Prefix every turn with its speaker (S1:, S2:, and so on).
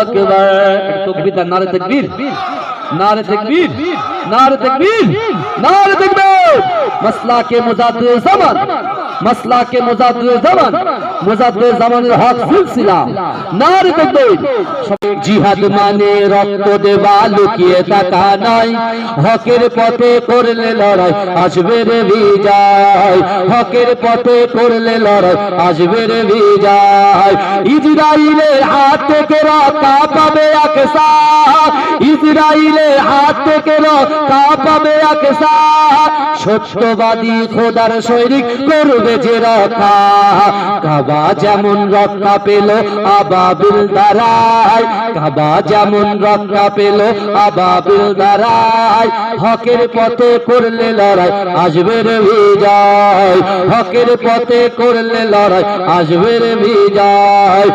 S1: আকবার। তাকবীর, নারে তাকবীর, নারে তাকবীর, নারে তাকবীর, নারে তাকবীর। মাসলা কে মুজাদ্দিদ জামান, মাসলা কে মুজাদ্দিদ জামান, মুজাদ্দিদ জামানের হক সিলসিলা। নারে তাকবীর। জিহাদ মানে রক্ত দেওয়া, লুকিয়ে থাকা নয়। হকের পথে করলে লড়াই, আসবে রে বিজয়। হকের পথে করলে লড়াই, আসবে রে বিজয়। ইসরাইলের হাত থেকে রক্ষা পাবে আকসা, ইসরাইলের হাত থেকে রক্ষা পাবে আকসা। সত্যবাদী খোদার সৈনিক করবে যে রক্ষা। কাবা যেমন রক্ষা পেল আবাবিল দ্বারায়, কাবা যেমন রক্ষা পেল আবাবিল দ্বারায়। হকের পথে করলে লড়াই, আসবে রে বিজয়। হকের পথে করলে লড়াই, আসবে রে বিজয়।